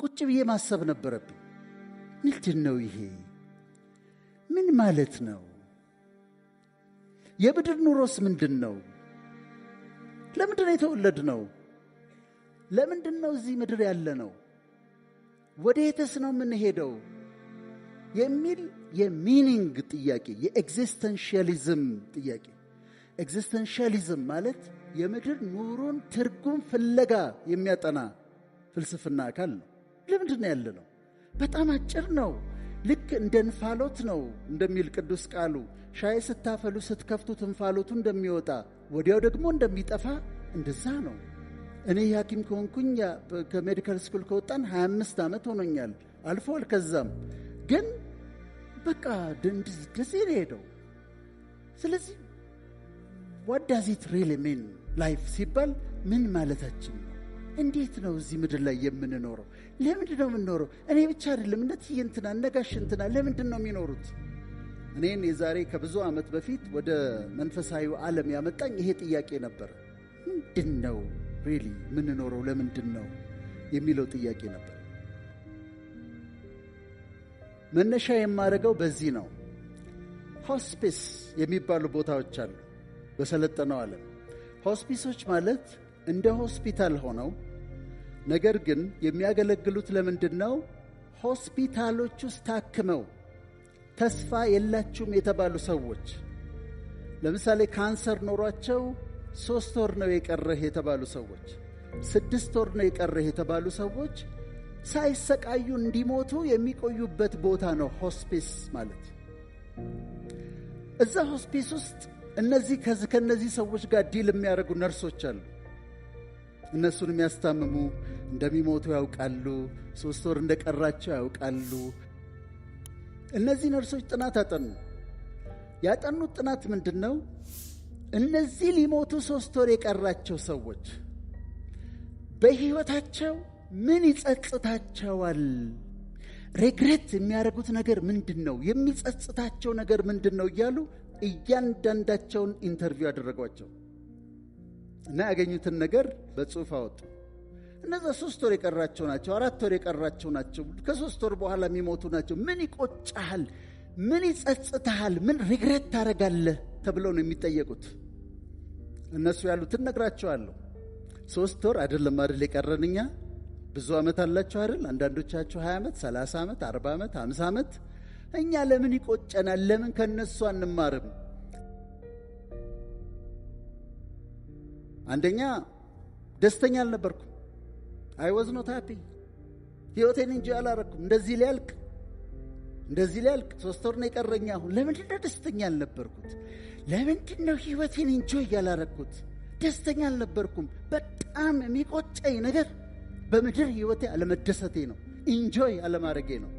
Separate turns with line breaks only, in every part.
ቁጭ ብዬ ማሰብ ነበረብኝ። ምንድን ነው ይሄ? ምን ማለት ነው? የምድር ኑሮስ ምንድን ነው? ለምንድን ነው የተወለድነው? ለምንድን ነው እዚህ ምድር ያለ ነው? ወዴትስ ነው የምንሄደው? የሚል የሚኒንግ ጥያቄ፣ የኤግዚስተንሻሊዝም ጥያቄ። ኤግዚስተንሻሊዝም ማለት የምድር ኑሮን ትርጉም ፍለጋ የሚያጠና ፍልስፍና አካል ነው። ለምንድን ነው ያለ ነው? በጣም አጭር ነው። ልክ እንደ እንፋሎት ነው እንደሚል ቅዱስ ቃሉ። ሻይ ስታፈሉ ስትከፍቱት እንፋሎቱ እንደሚወጣ ወዲያው ደግሞ እንደሚጠፋ እንደዛ ነው። እኔ ሐኪም ከሆንኩኝ ከሜዲካል ስኩል ከወጣን 25 ዓመት ሆኖኛል። አልፏል። ከዛም ግን በቃ እንደዚህ ነው ሄደው። ስለዚህ what does it really mean life ሲባል ምን ማለታችን ነው? እንዴት ነው እዚህ ምድር ላይ የምንኖረው? ለምንድን ነው የምንኖረው? እኔ ብቻ አይደለም፣ እነዚህ እንትና ነጋሽ እንትና ለምንድን ነው የሚኖሩት? እኔን የዛሬ ከብዙ ዓመት በፊት ወደ መንፈሳዊ ዓለም ያመጣኝ ይሄ ጥያቄ ነበር። ምንድን ነው ሪሊ የምንኖረው? ለምንድን ነው የሚለው ጥያቄ ነበር። መነሻ የማደርገው በዚህ ነው። ሆስፒስ የሚባሉ ቦታዎች አሉ በሰለጠነው ዓለም። ሆስፒሶች ማለት እንደ ሆስፒታል ሆነው ነገር ግን የሚያገለግሉት ለምንድን ነው? ሆስፒታሎች ውስጥ ታክመው ተስፋ የላችሁም የተባሉ ሰዎች፣ ለምሳሌ ካንሰር ኖሯቸው 3 ወር ነው የቀረህ የተባሉ ሰዎች፣ 6 ወር ነው የቀረህ የተባሉ ሰዎች ሳይሰቃዩ እንዲሞቱ የሚቆዩበት ቦታ ነው ሆስፒስ ማለት። እዛ ሆስፒስ ውስጥ ከነዚህ ሰዎች ጋር ዲል የሚያደርጉ ነርሶች አሉ። እነሱን የሚያስታምሙ፣ እንደሚሞቱ ያውቃሉ። 3 ወር እንደቀራቸው ያውቃሉ። እነዚህ ነርሶች ጥናት አጠኑ። ያጠኑት ጥናት ምንድን ነው? እነዚህ ሊሞቱ 3 ወር የቀራቸው ሰዎች በሕይወታቸው ምን ይጸጽታቸዋል? ሬግሬት የሚያደርጉት ነገር ምንድን ነው? የሚጸጽታቸው ነገር ምንድን ነው? እያሉ እያንዳንዳቸውን ኢንተርቪው ያደረጓቸው እና ያገኙትን ነገር በጽሑፍ አወጡ። እነዛ 3 ወር የቀራቸው ናቸው፣ 4 ወር የቀራቸው ናቸው፣ ከ3 ወር በኋላ የሚሞቱ ናቸው። ምን ይቆጫሃል? ምን ይጸጽትሃል? ምን ሪግሬት ታደርጋለህ? ተብለው ነው የሚጠየቁት። እነሱ ያሉትን ነግራቸዋለሁ። 3 ወር አይደለም አይደል የቀረን፣ እኛ ብዙ ዓመት አላቸው አይደል? አንዳንዶቻቸው 20 ዓመት፣ 30 ዓመት፣ 40 ዓመት፣ 50 ዓመት። እኛ ለምን ይቆጨናል? ለምን ከነሱ አንማርም? አንደኛ ደስተኛ አልነበርኩም። አይ ዋዝ ኖት ሃፒ። ሕይወቴን እንጂ አላረኩም። እንደዚህ ሊያልቅ 3 ወር ነው የቀረኝ። አሁን ለምንድን ነው ደስተኛ አልነበርኩት? ለምንድን ነው ሕይወቴን እንጆይ ያላረኩት? ደስተኛ አልነበርኩም። በጣም የሚቆጨኝ ነገር በምድር ሕይወቴ አለመደሰቴ ነው፣ ኢንጆይ አለማድረጌ ነው።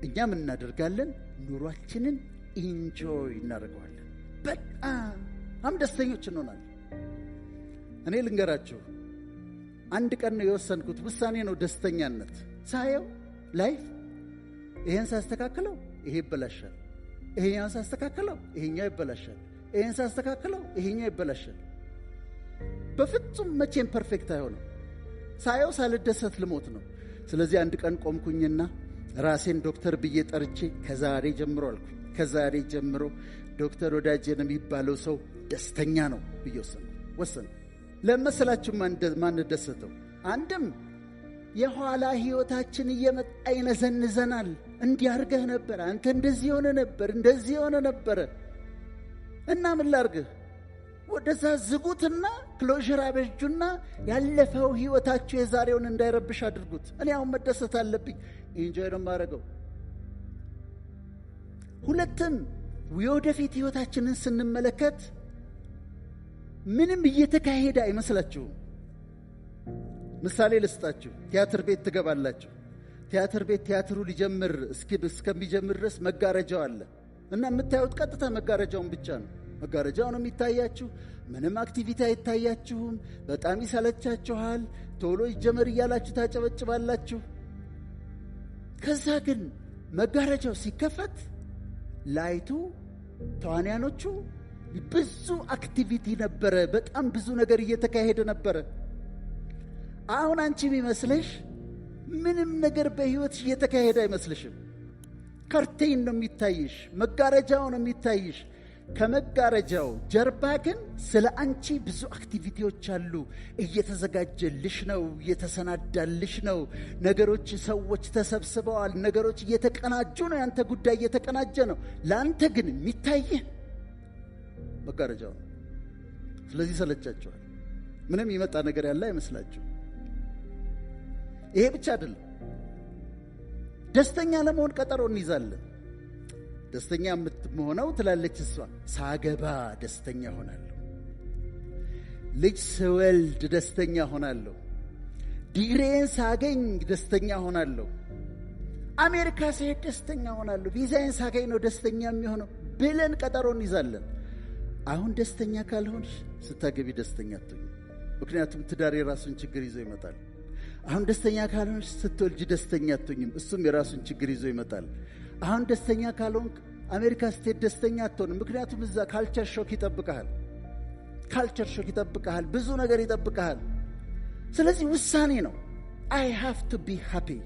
እኛም እናደርጋለን፣ ኑሯችንን ኢንጆይ እናደርገዋለን። በጣም ደስተኞች እንሆናለን። እኔ ልንገራችሁ፣ አንድ ቀን ነው የወሰንኩት ውሳኔ ነው ደስተኛነት። ሳየው ላይፍ ይሄን ሳስተካክለው ይሄ ይበላሻል፣ ይሄኛውን ሳስተካክለው ይሄኛው ይበላሻል፣ ይሄን ሳስተካክለው ይሄኛው ይበላሻል። በፍጹም መቼም ፐርፌክት አይሆንም። ሳየው ሳልደሰት ልሞት ነው። ስለዚህ አንድ ቀን ቆምኩኝና ራሴን ዶክተር ብዬ ጠርቼ ከዛሬ ጀምሮ አልኩኝ፣ ከዛሬ ጀምሮ ዶክተር ወዳጄን የሚባለው ሰው ደስተኛ ነው ብዬ ወሰንኩ። ለመሰላችሁ ማን ደሰተው? አንድም የኋላ ሕይወታችን እየመጣ ይነዘንዘናል። እንዲያርገህ ነበር፣ አንተ እንደዚህ የሆነ ነበር፣ እንደዚህ የሆነ ነበረ እና ምን ላርግህ? ወደዛ ዝጉትና ክሎዥር አበጁና ያለፈው ሕይወታችሁ የዛሬውን እንዳይረብሽ አድርጉት። እኔ አሁን መደሰት አለብኝ፣ ኢንጆይ ነው የማደርገው። ሁለትም የወደፊት ሕይወታችንን ስንመለከት ምንም እየተካሄደ አይመስላችሁም? ምሳሌ ልስጣችሁ። ቲያትር ቤት ትገባላችሁ። ቲያትር ቤት ቲያትሩ ሊጀምር እስከሚጀምር ድረስ መጋረጃው አለ እና የምታዩት ቀጥታ መጋረጃውን ብቻ ነው። መጋረጃው ነው የሚታያችሁ። ምንም አክቲቪቲ አይታያችሁም። በጣም ይሰለቻችኋል። ቶሎ ይጀመር እያላችሁ ታጨበጭባላችሁ። ከዛ ግን መጋረጃው ሲከፈት ላይቱ፣ ተዋንያኖቹ፣ ብዙ አክቲቪቲ ነበረ። በጣም ብዙ ነገር እየተካሄደ ነበረ። አሁን አንቺ ቢመስልሽ ምንም ነገር በሕይወትሽ እየተካሄደ አይመስልሽም። ከርቴን ነው የሚታይሽ፣ መጋረጃው ነው የሚታይሽ። ከመጋረጃው ጀርባ ግን ስለ አንቺ ብዙ አክቲቪቲዎች አሉ። እየተዘጋጀልሽ ነው፣ እየተሰናዳልሽ ነው። ነገሮች፣ ሰዎች ተሰብስበዋል። ነገሮች እየተቀናጁ ነው። ያንተ ጉዳይ እየተቀናጀ ነው። ለአንተ ግን የሚታይህ መጋረጃው ነው። ስለዚህ ሰለቻቸዋል። ምንም ይመጣ ነገር ያለ አይመስላችሁ። ይሄ ብቻ አይደለም። ደስተኛ ለመሆን ቀጠሮ እንይዛለን። ደስተኛ የምትሆነው ትላለች እሷ፣ ሳገባ ደስተኛ ሆናለሁ፣ ልጅ ስወልድ ደስተኛ ሆናለሁ፣ ዲግሪዬን ሳገኝ ደስተኛ ሆናለሁ፣ አሜሪካ ስሄድ ደስተኛ ሆናለሁ፣ ቪዛዬን ሳገኝ ነው ደስተኛ የሚሆነው ብለን ቀጠሮ እንይዛለን። አሁን ደስተኛ ካልሆንሽ ስታገቢ ደስተኛ አትሆኚ። ምክንያቱም ትዳር የራሱን ችግር ይዞ ይመጣል። አሁን ደስተኛ ካልሆንሽ ስትወልጂ ደስተኛ አትሆኝም። እሱም የራሱን ችግር ይዞ ይመጣል። አሁን ደስተኛ ካልሆንክ አሜሪካ ስትሄድ ደስተኛ አትሆንም። ምክንያቱም እዛ ካልቸር ሾክ ይጠብቀሃል። ካልቸር ሾክ ይጠብቀሃል። ብዙ ነገር ይጠብቀሃል። ስለዚህ ውሳኔ ነው። I have to be happy.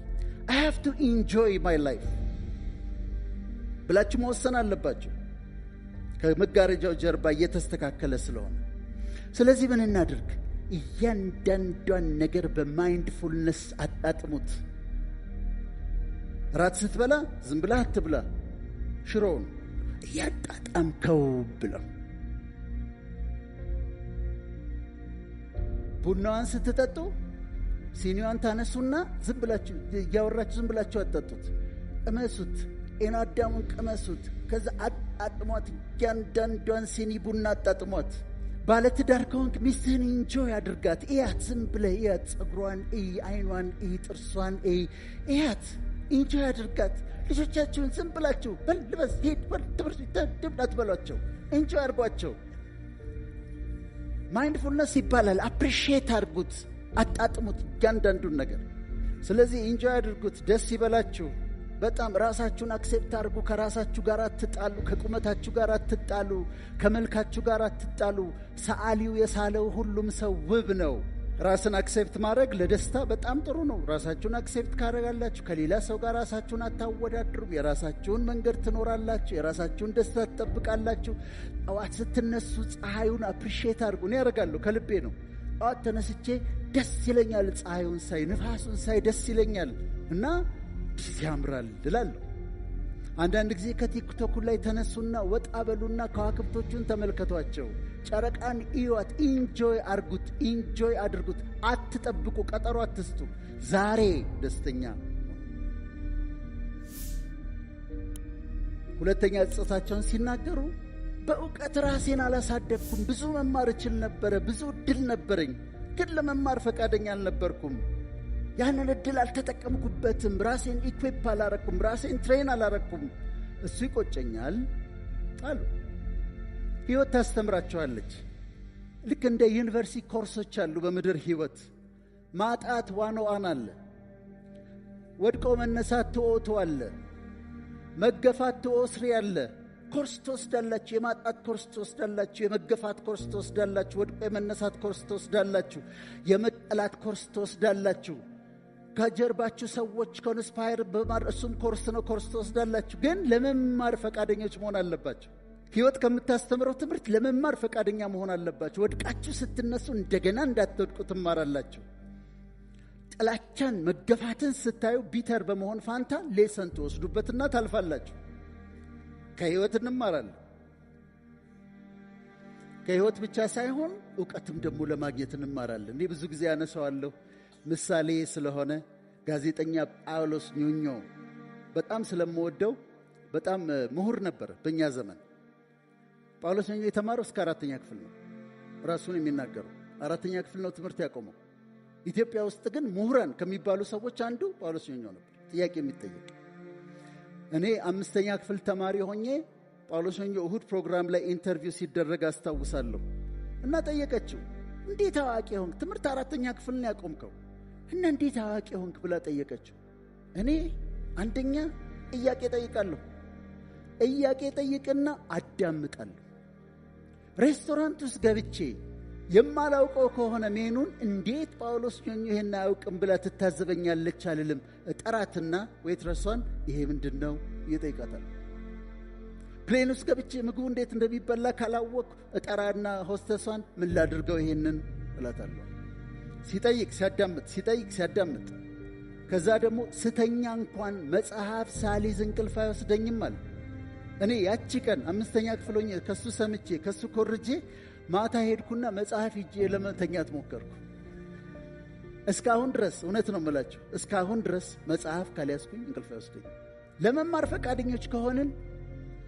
I have to enjoy my life ብላችሁ መወሰን አለባችሁ። ከመጋረጃው ጀርባ እየተስተካከለ ስለሆነ። ስለዚህ ምን እናድርግ? እያንዳንዷን ነገር በማይንድፉልነስ አጣጥሙት። ራት ስትበላ ዝም ብላ አትብላ። ሽሮውን እያጣጣምከው ብለው። ቡናዋን ስትጠጡ ሲኒዋን ታነሱና ዝም ብላችሁ እያወራችሁ ዝም ብላችሁ አጠጡት። ቅመሱት፣ ኤናዳሙን ቅመሱት። ከዛ አጣጥሟት። እያንዳንዷን ሲኒ ቡና አጣጥሟት። ባለትዳር ከሆንክ ሚስትህን ኢንጆይ አድርጋት። እያት፣ ዝም ብለህ እያት። ጸጉሯን እይ፣ አይኗን እይ፣ ጥርሷን እይ፣ እያት፣ ኢንጆይ አድርጋት። ልጆቻችሁን ዝም ብላችሁ በልበስ ሄድ ትምህርት ቤት አትበሏቸው፣ ኢንጆይ አድርጓቸው። ማይንድፉልነስ ይባላል። አፕሪሺየት አድርጉት፣ አጣጥሙት እያንዳንዱን ነገር። ስለዚህ ኢንጆይ አድርጉት፣ ደስ ይበላችሁ። በጣም ራሳችሁን አክሴፕት አድርጉ። ከራሳችሁ ጋር አትጣሉ። ከቁመታችሁ ጋር አትጣሉ። ከመልካችሁ ጋር አትጣሉ። ሰዓሊው የሳለው ሁሉም ሰው ውብ ነው። ራስን አክሴፕት ማድረግ ለደስታ በጣም ጥሩ ነው። ራሳችሁን አክሴፕት ካደረጋላችሁ ከሌላ ሰው ጋር ራሳችሁን አታወዳድሩም። የራሳችሁን መንገድ ትኖራላችሁ። የራሳችሁን ደስታ ትጠብቃላችሁ። ጠዋት ስትነሱ ፀሐዩን አፕሪሺየት አድርጉ። እኔ ያደርጋለሁ፣ ከልቤ ነው። ጠዋት ተነስቼ ደስ ይለኛል። ፀሐዩን ሳይ፣ ንፋሱን ሳይ ደስ ይለኛል እና ያምራል እላለሁ። አንዳንድ ጊዜ ከቲክቶክ ላይ ተነሱና ወጣ በሉና ከዋክብቶቹን ተመልከቷቸው። ጨረቃን እዩዋት። ኢንጆይ አድርጉት፣ ኢንጆይ አድርጉት። አትጠብቁ፣ ቀጠሮ አትስጡ። ዛሬ ደስተኛ። ሁለተኛ ጽሑፋቸውን ሲናገሩ በእውቀት ራሴን አላሳደግኩም። ብዙ መማር እችል ነበረ፣ ብዙ እድል ነበረኝ፣ ግን ለመማር ፈቃደኛ አልነበርኩም። ያንን እድል አልተጠቀምኩበትም። ራሴን ኢኩዊፕ አላረኩም፣ ራሴን ትሬን አላረኩም። እሱ ይቆጨኛል አሉ። ሕይወት ታስተምራቸዋለች። ልክ እንደ ዩኒቨርሲቲ ኮርሶች አሉ በምድር ሕይወት። ማጣት ዋናዋን አለ፣ ወድቆ መነሳት ትኦቶ አለ፣ መገፋት ትኦስሪ አለ። ኮርስ ትወስዳላችሁ። የማጣት ኮርስ ትወስዳላችሁ። የመገፋት ኮርስ ትወስዳላችሁ። ወድቆ የመነሳት ኮርስ ትወስዳላችሁ። የመጠላት ኮርስ ትወስዳላችሁ። ከጀርባችሁ ሰዎች ኮንስፓየር በማድረግ እሱም ኮርስ ነው፣ ኮርስ ትወስዳላችሁ። ግን ለመማር ፈቃደኞች መሆን አለባችሁ። ሕይወት ከምታስተምረው ትምህርት ለመማር ፈቃደኛ መሆን አለባችሁ። ወድቃችሁ ስትነሱ እንደገና እንዳትወድቁ ትማራላችሁ። ጥላቻን፣ መገፋትን ስታዩ ቢተር በመሆን ፋንታ ሌሰን ትወስዱበትና ታልፋላችሁ። ከሕይወት እንማራለን። ከሕይወት ብቻ ሳይሆን ዕውቀትም ደግሞ ለማግኘት እንማራለን። እኔ ብዙ ጊዜ ያነሳዋለሁ ምሳሌ ስለሆነ ጋዜጠኛ ጳውሎስ ኞኞ በጣም ስለምወደው። በጣም ምሁር ነበር በእኛ ዘመን። ጳውሎስ ኞኞ የተማረው እስከ 4ኛ ክፍል ነው። ራሱን የሚናገረው 4ኛ ክፍል ነው ትምህርት ያቆመው። ኢትዮጵያ ውስጥ ግን ምሁራን ከሚባሉ ሰዎች አንዱ ጳውሎስ ኞኞ ነበር። ጥያቄ የሚጠየቅ እኔ 5ኛ ክፍል ተማሪ ሆኜ ጳውሎስ ኞኞ እሁድ ፕሮግራም ላይ ኢንተርቪው ሲደረግ አስታውሳለሁ። እና ጠየቀችው፣ እንዴት አዋቂ ሆንክ? ትምህርት 4ኛ ክፍል ነው ያቆምከው እና እንዴት አዋቂ ሆንክ ብላ ጠየቀችው። እኔ አንደኛ ጥያቄ ጠይቃለሁ። ጥያቄ ጠይቅና አዳምጣለሁ። ሬስቶራንት ውስጥ ገብቼ የማላውቀው ከሆነ ሜኑን እንዴት ጳውሎስ ኞኞ ይሄን አያውቅም ብላ ትታዘበኛለች አልልም። እጠራትና ዌይትረሷን ይሄ ምንድነው ይጠይቃታል። ፕሌን ውስጥ ገብቼ ምግቡ እንዴት እንደሚበላ ካላወቅኩ እጠራና ሆስተሷን ምን ላድርገው ይሄንን እላታለሁ። ሲጠይቅ ሲያዳምጥ ከዛ ደግሞ ስተኛ እንኳን መጽሐፍ ሳሊዝ እንቅልፍ አይወስደኝም አለ። እኔ ያቺ ቀን 5ኛ ክፍል ሆኜ ከሱ ሰምቼ ከሱ ኮርጄ ማታ ሄድኩና መጽሐፍ ይዤ ለመተኛት ሞከርኩ። እስካሁን ድረስ እውነት ነው የምላችሁ፣ እስካሁን ድረስ መጽሐፍ ካልያዝኩኝ እንቅልፍ አይወስደኝም። ለመማር ፈቃደኞች ከሆንን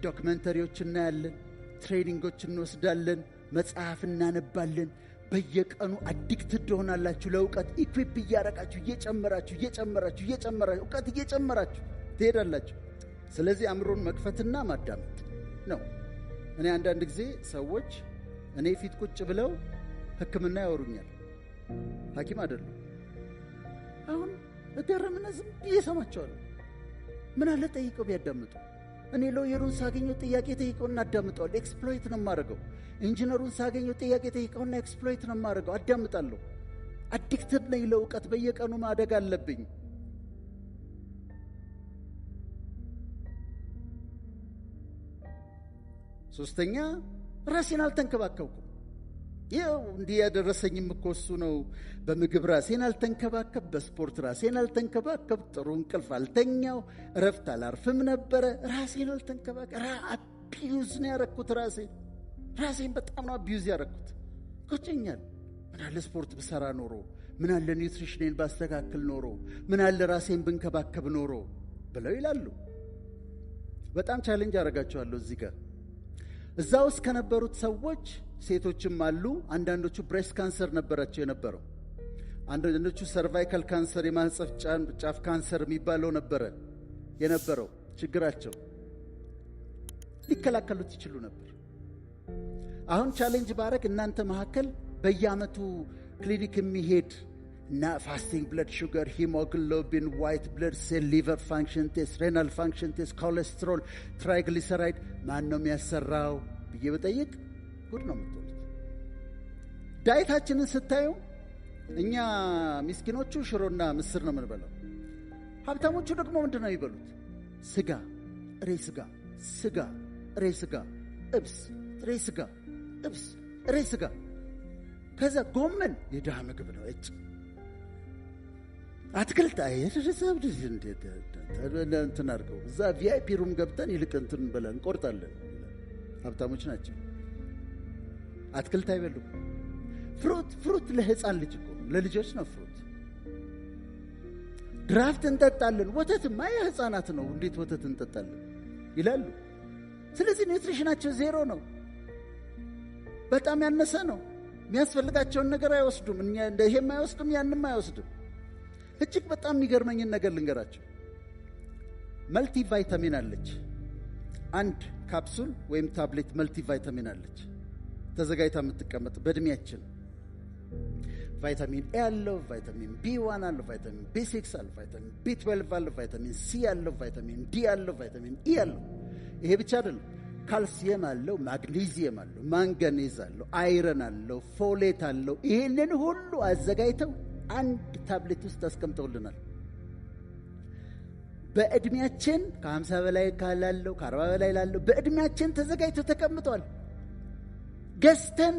ዶክመንተሪዎች እናያለን፣ ትሬኒንጎች እንወስዳለን፣ መጽሐፍ እናነባለን። በየቀኑ አዲክትድ ትሆናላችሁ ለእውቀት። ኢኩዊፕ እያረቃችሁ እየጨመራችሁ እውቀት እየጨመራችሁ ትሄዳላችሁ። ስለዚህ አእምሮን መክፈትና ማዳመጥ ነው። እኔ አንዳንድ ጊዜ ሰዎች እኔ ፊት ቁጭ ብለው ሕክምና ያወሩኛል። ሐኪም አይደሉም። አሁን እገረምና ዝም ብዬ እሰማቸዋለሁ። ምን አለ ጠይቀው ቢያዳምጡ። እኔ ሎየሩን ሳገኘው ጥያቄ ጠይቀውና አዳምጠዋለሁ። ኤክስፕሎይት ነው የማደርገው። ኢንጂነሩን ሳገኘው ጥያቄ ጠይቀውና ኤክስፕሎይት ነው የማደርገው። አዳምጣለሁ። አዲክትድ ነኝ ለእውቀት። በየቀኑ ማደግ አለብኝ። ሶስተኛ ራሴን አልተንከባከብኩም። ይኸው እንዲህ ያደረሰኝም እኮ እሱ ነው። በምግብ ራሴን አልተንከባከብ፣ በስፖርት ራሴን አልተንከባከብ፣ ጥሩ እንቅልፍ አልተኛው፣ እረፍት አላርፍም ነበረ። ራሴን አልተንከባከብ። አቢዩዝ ነው ያረኩት። ራሴን በጣም ነው አቢዩዝ ያረኩት። ቆጨኛል። ምን አለ ስፖርት ብሰራ ኖሮ፣ ምን አለ ኒውትሪሽኔን ባስተካክል ኖሮ፣ ምን አለ ራሴን ብንከባከብ ኖሮ ብለው ይላሉ። በጣም ቻሌንጅ አደርጋቸዋለሁ እዚህ ጋር። እዛ ውስጥ ከነበሩት ሰዎች ሴቶችም አሉ። አንዳንዶቹ ብሬስት ካንሰር ነበራቸው የነበረው። አንዳንዶቹ ሰርቫይካል ካንሰር፣ የማህጸፍ ጫፍ ካንሰር የሚባለው ነበረ የነበረው ችግራቸው። ሊከላከሉት ይችሉ ነበር። አሁን ቻሌንጅ ባረግ እናንተ መካከል በየአመቱ ክሊኒክ የሚሄድ እና ፋስቲንግ ብለድ ሹገር፣ ሂሞግሎቢን፣ ዋይት ብለድ ሴል፣ ሊቨር ፋንክሽን ቴስት፣ ሬናል ፋንክሽን ቴስት፣ ኮሌስትሮል፣ ትራይግሊሰራይድ ማን ነው የሚያሰራው ብዬ በጠይቅ ጉድ ነው የምትሉት። ዳይታችንን ስታዩ እኛ ምስኪኖቹ ሽሮና ምስር ነው የምንበላው። ሀብታሞቹ ደግሞ ምንድን ነው የሚበሉት? ስጋ፣ ጥሬ ስጋ፣ ጥሬ ስጋ፣ ጥብስ፣ ጥሬ ስጋ፣ ጥብስ፣ ጥሬ ስጋ። ከዛ ጎመን የድሃ ምግብ ነው። አትክልት እንትን አድርገው እዛ ቪአይፒ ሩም ገብተን ይልቅ እንትን ብለን እንቆርጣለን። ሀብታሞች ናቸው። አትክልት አይበሉም። ፍሩት ለህፃን ልጅ እኮ ለልጆች ነው ፍሩት። ድራፍት እንጠጣለን። ወተትማ የህፃናት ነው፣ እንዴት ወተት እንጠጣለን ይላሉ። ስለዚህ ኒውትሪሽናቸው ዜሮ ነው፣ በጣም ያነሰ ነው። የሚያስፈልጋቸውን ነገር አይወስዱም። ይሄም አይወስዱም፣ ያንም አይወስዱም። እጅግ በጣም የሚገርመኝን ነገር ልንገራቸው። መልቲ ቫይታሚን አለች። አንድ ካፕሱል ወይም ታብሌት መልቲ ቫይታሚን አለች ተዘጋጅታ የምትቀመጥ በእድሜያችን። ቫይታሚን ኤ አለው፣ ቫይታሚን ቢ1 አለው፣ ቫይታሚን ቢ6 አለው፣ ቫይታሚን ቢ12 አለው፣ ቫይታሚን ሲ አለው፣ ቫይታሚን ዲ አለው፣ ቫይታሚን ኢ አለው። ይሄ ብቻ አይደለም፣ ካልሲየም አለው፣ ማግኒዚየም አለው፣ ማንጋኔዝ አለው፣ አይረን አለው፣ ፎሌት አለው። ይሄንን ሁሉ አዘጋጅተው አንድ ታብሌት ውስጥ አስቀምጠውልናል። በእድሜያችን ከ50 በላይ ካላለው ከ40 በላይ ላለው በእድሜያችን ተዘጋጅተው ተቀምጧል። ገዝተን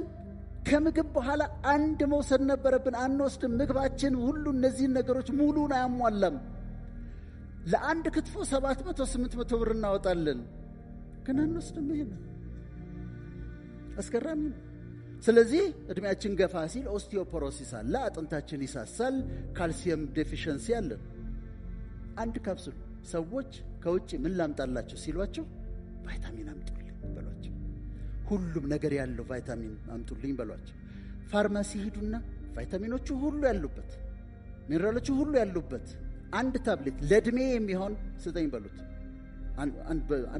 ከምግብ በኋላ አንድ መውሰድ ነበረብን፣ አንወስድም። ምግባችን ሁሉ እነዚህን ነገሮች ሙሉን አያሟላም። ለአንድ ክትፎ 700-800 ብር እናወጣለን፣ ግን አንወስድም። ይሄን አስገራሚ ነው። ስለዚህ እድሜያችን ገፋ ሲል ኦስቲዮፖሮሲስ አለ፣ አጥንታችን ይሳሳል፣ ካልሲየም ዴፊሽንሲ አለ። አንድ ካፕሱል ሰዎች ከውጭ ምን ላምጣላቸው ሲሏቸው ቫይታሚን አምጡልኝ በሏቸው። ሁሉም ነገር ያለው ቫይታሚን አምጡልኝ በሏቸው። ፋርማሲ ሂዱና ቫይታሚኖቹ ሁሉ ያሉበት፣ ሚነራሎቹ ሁሉ ያሉበት አንድ ታብሌት ለእድሜ የሚሆን ስጠኝ በሉት።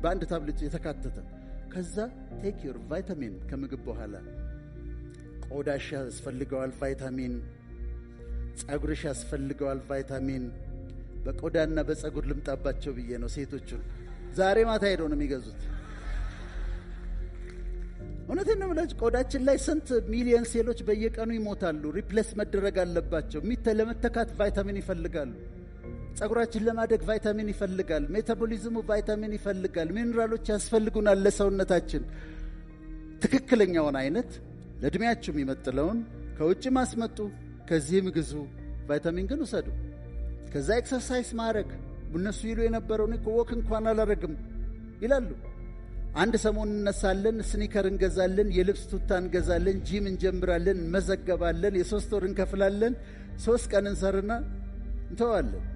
በአንድ ታብሌት የተካተተ። ከዛ ቴክ ዩር ቫይታሚን። ከምግብ በኋላ ቆዳሽ ያስፈልገዋል ቫይታሚን፣ ጸጉርሽ ያስፈልገዋል ቫይታሚን። በቆዳና በጸጉር ልምጣባቸው ብዬ ነው ሴቶቹን። ዛሬ ማታ ሄደው ነው የሚገዙት። እውነቴን ነው የምላችሁ። ቆዳችን ላይ ስንት ሚሊዮን ሴሎች በየቀኑ ይሞታሉ። ሪፕሌስ መደረግ አለባቸው። ለመተካት ቫይታሚን ይፈልጋሉ። ጸጉራችን ለማደግ ቫይታሚን ይፈልጋል። ሜታቦሊዝሙ ቫይታሚን ይፈልጋል። ሚኒራሎች ያስፈልጉናል ለሰውነታችን። ትክክለኛውን አይነት ለእድሜያችሁ የሚመጥለውን ከውጭ ማስመጡ፣ ከዚህም ግዙ። ቫይታሚን ግን ውሰዱ። ከዛ ኤክሰርሳይዝ ማድረግ። እነሱ ይሉ የነበረው እኔ ወክ እንኳን አላረግም ይላሉ። አንድ ሰሞን እነሳለን፣ ስኒከር እንገዛለን፣ የልብስ ቱታ እንገዛለን፣ ጂም እንጀምራለን፣ እንመዘገባለን፣ የ3 ወር እንከፍላለን፣ 3 ቀን እንሰርና እንተዋለን።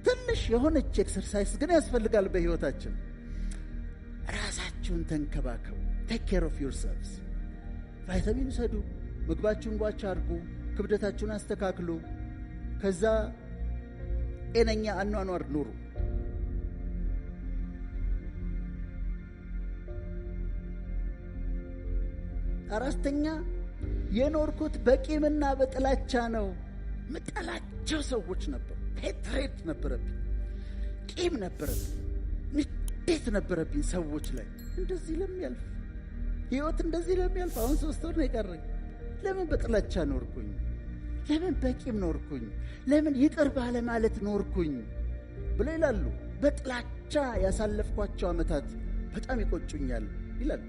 ትንሽ የሆነች ኤክሰርሳይዝ ግን ያስፈልጋል በሕይወታችን። ራሳችሁን ተንከባከቡ። ቴክ ኬር ኦፍ ዮርሰልቭስ። ቫይታሚን ውሰዱ። ምግባችሁን ጓቻ አድርጉ። ክብደታችሁን አስተካክሉ። ከዛ ጤነኛ አኗኗር ኑሩ። አራተኛ የኖርኩት በቂምና በጥላቻ ነው። ምጠላቸው ሰዎች ነበሩ። ሄትሬት ነበረብኝ፣ ቂም ነበረብኝ፣ ንዴት ነበረብኝ ሰዎች ላይ። እንደዚህ ለሚያልፍ ሕይወት እንደዚህ ለሚያልፍ አሁን 3 ወር ነው የቀረኝ። ለምን በጥላቻ ኖርኩኝ? ለምን በቂም ኖርኩኝ? ለምን ይቅር ባለ ማለት ኖርኩኝ ብለው ይላሉ። በጥላቻ ያሳለፍኳቸው ዓመታት በጣም ይቆጩኛል ይላሉ።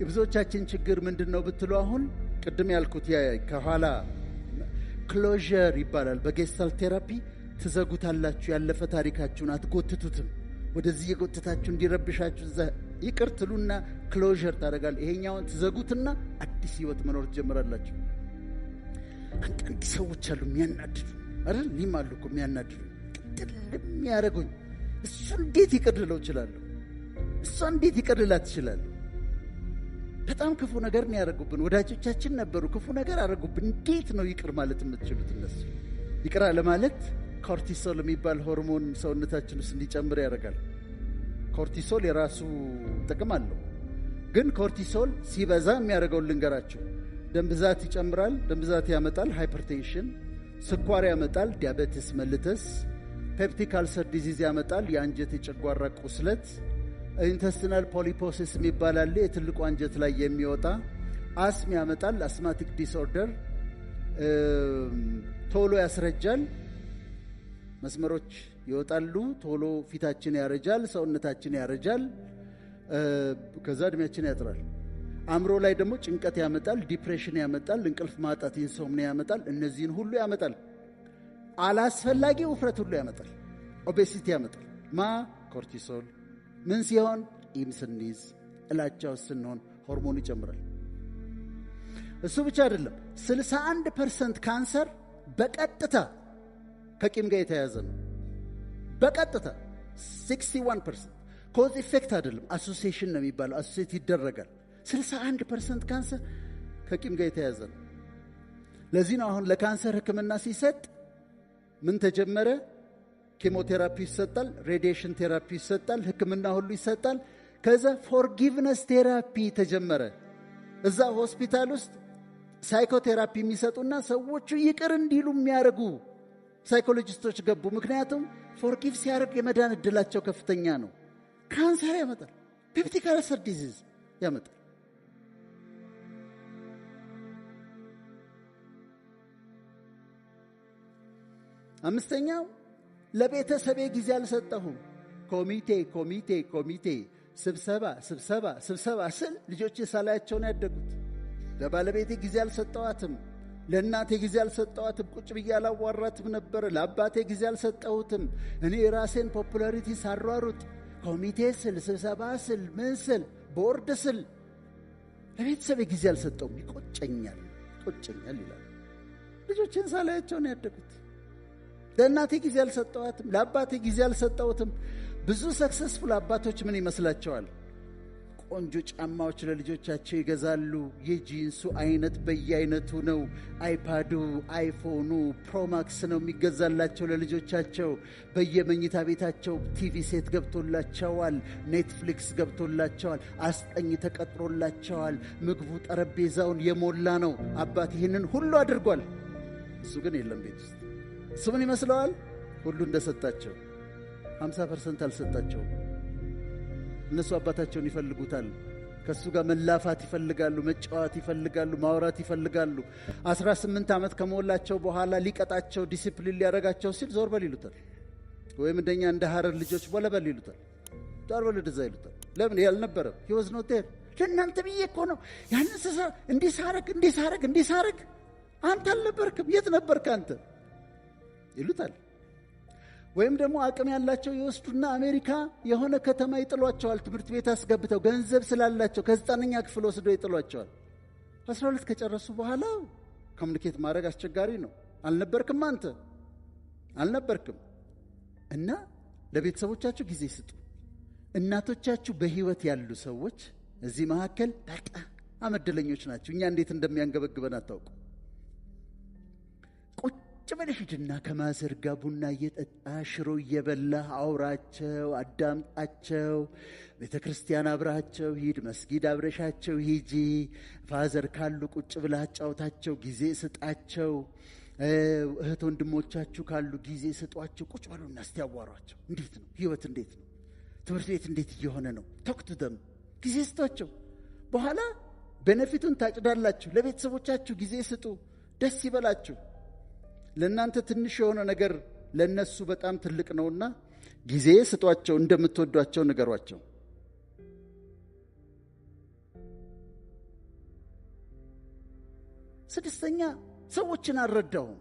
የብዙዎቻችን ችግር ምንድን ነው ብትሉ፣ አሁን ቅድም ያልኩት ከኋላ ክሎዥር ይባላል። በጌስታልት ቴራፒ ትዘጉታላችሁ። ያለፈ ታሪካችሁን አትጎትቱትም። ወደዚህ የጎትታችሁ እንዲረብሻችሁ ይቅር ትሉና ክሎዥር ታደርጋል። ይሄኛውን ትዘጉትና አዲስ ሕይወት መኖር ትጀምራላችሁ። አንዳንድ ሰዎች አሉ የሚያናድዱ አይደል? እኔም አሉ እኮ የሚያናድዱ ቅጥል የሚያደርጉኝ። እሱ እንዴት ይቅር ልለው እችላለሁ? እሷ እንዴት ይቅር ልላት እችላለሁ? በጣም ክፉ ነገር ነው ያደረጉብን። ወዳጆቻችን ነበሩ፣ ክፉ ነገር አደረጉብን። እንዴት ነው ይቅር ማለት የምትችሉት? እነሱ ይቅር ለማለት ኮርቲሶል የሚባል ሆርሞን ሰውነታችን ውስጥ እንዲጨምር ያደርጋል። ኮርቲሶል የራሱ ጥቅም አለው። ግን ኮርቲሶል ሲበዛ የሚያደርገውን ልንገራችሁ። ደም ብዛት ይጨምራል። ደም ብዛት ያመጣል ሃይፐርቴንሽን፣ ስኳር ያመጣል ዲያቤቲስ መልተስ፣ ፔፕቲክ አልሰር ዲዚዝ ያመጣል የአንጀት የጨጓራ ቁስለት፣ ኢንተስቲናል ፖሊፖሲስ የሚባል አለ የትልቁ አንጀት ላይ የሚወጣ፣ አስም ያመጣል አስማቲክ ዲስኦርደር፣ ቶሎ ያስረጃል፣ መስመሮች ይወጣሉ፣ ቶሎ ፊታችን ያረጃል፣ ሰውነታችን ያረጃል፣ ከዛ እድሜያችን ያጥራል። አእምሮ ላይ ደግሞ ጭንቀት ያመጣል፣ ዲፕሬሽን ያመጣል፣ እንቅልፍ ማጣት ኢንሶምኒያ ያመጣል። እነዚህን ሁሉ ያመጣል። አላስፈላጊ ውፍረት ሁሉ ያመጣል። ኦቤሲቲ ያመጣል። ኮርቲሶል ምን ሲሆን? ቂም ስንይዝ፣ ጥላቻው ስንሆን ሆርሞን ይጨምራል። እሱ ብቻ አይደለም። 61% ካንሰር በቀጥታ ከቂም ጋር የተያያዘ ነው። በቀጥታ 61% ኮዝ ኢፌክት አይደለም፣ አሶሲዬሽን ነው የሚባለው። አሶሲዬት ይደረጋል። 61% ካንሰር ከቂም ጋር የተያያዘ ነው። ለዚህ ነው አሁን ለካንሰር ሕክምና ሲሰጥ ምን ተጀመረ? ኬሞቴራፒ ይሰጣል፣ ሬዲዬሽን ቴራፒ ይሰጣል፣ ሕክምና ሁሉ ይሰጣል። ከዛ ፎርጊቭነስ ቴራፒ ተጀመረ። እዛ ሆስፒታል ውስጥ ሳይኮቴራፒ የሚሰጡና ሰዎቹ ይቅር እንዲሉ የሚያደርጉ ሳይኮሎጂስቶች ገቡ። ምክንያቱም ፎርጊቭ ሲያደርግ የመዳን እድላቸው ከፍተኛ ነው። ካንሰር ያመጣል፣ ፔፕቲክ አልሰር ዲዚዝ ያመጣል። አምስተኛው ለቤተሰቤ ጊዜ አልሰጠሁም። ኮሚቴ ስብሰባ ስል ልጆቼ ሳላያቸውን ያደጉት። ለባለቤቴ ጊዜ አልሰጠዋትም። ለእናቴ ጊዜ አልሰጠዋትም። ቁጭ ብዬ አላዋራትም ነበር። ለአባቴ ጊዜ አልሰጠሁትም። እኔ የራሴን ፖፑላሪቲ ሳሯሩጥ ኮሚቴ ስል፣ ስብሰባ ስል፣ ምን ስል፣ ቦርድ ስል ለቤተሰቤ ጊዜ አልሰጠውም። ይቆጨኛል ይላል። ልጆቼን ሳላያቸውን ያደጉት። ለእናቴ ጊዜ አልሰጠዋትም። ለአባቴ ጊዜ አልሰጠሁትም። ብዙ ሰክሰስፉል አባቶች ምን ይመስላቸዋል? ቆንጆ ጫማዎች ለልጆቻቸው ይገዛሉ። የጂንሱ አይነት በየአይነቱ ነው። አይፓዱ፣ አይፎኑ፣ ፕሮማክስ ነው የሚገዛላቸው ለልጆቻቸው። በየመኝታ ቤታቸው ቲቪ ሴት ገብቶላቸዋል። ኔትፍሊክስ ገብቶላቸዋል። አስጠኝ ተቀጥሮላቸዋል። ምግቡ ጠረጴዛውን የሞላ ነው። አባት ይህንን ሁሉ አድርጓል። እሱ ግን የለም ቤት ውስጥ። እሱ ምን ይመስለዋል? ሁሉ እንደሰጣቸው 50% አልሰጣቸውም። እነሱ አባታቸውን ይፈልጉታል። ከሱ ጋር መላፋት ይፈልጋሉ፣ መጫወት ይፈልጋሉ፣ ማውራት ይፈልጋሉ። 18 ዓመት ከሞላቸው በኋላ ሊቀጣቸው ዲሲፕሊን ሊያረጋቸው ሲል ዞር በል ይሉታል። ወይም እንደኛ እንደ ሐረር ልጆች ወለበል ይሉታል። ዞር በል ወደዛ ይሉታል። ለምን ያልነበረም he was not there። ለእናንተ ብዬ እኮ ነው ያንን እንዲሳረግ አንተ አልነበርክም፣ የት ነበርክ አንተ ይሉታል። ወይም ደግሞ አቅም ያላቸው ይወስዱና አሜሪካ የሆነ ከተማ ይጥሏቸዋል። ትምህርት ቤት አስገብተው ገንዘብ ስላላቸው ከ9ኛ ክፍል ወስደው ይጥሏቸዋል። 12 ከጨረሱ በኋላ ኮሙኒኬት ማድረግ አስቸጋሪ ነው። አልነበርክም አንተ አልነበርክም። እና ለቤተሰቦቻችሁ ጊዜ ስጡ። እናቶቻችሁ በህይወት ያሉ ሰዎች እዚህ መካከል በጣም እድለኞች ናቸው። እኛ እንዴት እንደሚያንገበግበን አታውቁ። ቁጭ ብለህ ሂድና ከማዘር ጋር ቡና እየጠጣ ሽሮ እየበላ አውራቸው፣ አዳምጣቸው። ቤተ ክርስቲያን አብራቸው ሂድ፣ መስጊድ አብረሻቸው ሂጂ። ፋዘር ካሉ ቁጭ ብለህ አጫውታቸው፣ ጊዜ ስጣቸው። እህት ወንድሞቻችሁ ካሉ ጊዜ ስጧቸው። ቁጭ በሉና እስቲ ያዋሯቸው። እንዴት ነው ህይወት? እንዴት ነው ትምህርት ቤት? እንዴት እየሆነ ነው? ቶክ ቱ ደም። ጊዜ ስጧቸው። በኋላ ቤኔፊቱን ታጭዳላችሁ። ለቤተሰቦቻችሁ ጊዜ ስጡ፣ ደስ ይበላችሁ። ለእናንተ ትንሽ የሆነ ነገር ለነሱ በጣም ትልቅ ነውና ጊዜ ስጧቸው፣ እንደምትወዷቸው ንገሯቸው። ስድስተኛ ሰዎችን አልረዳሁም።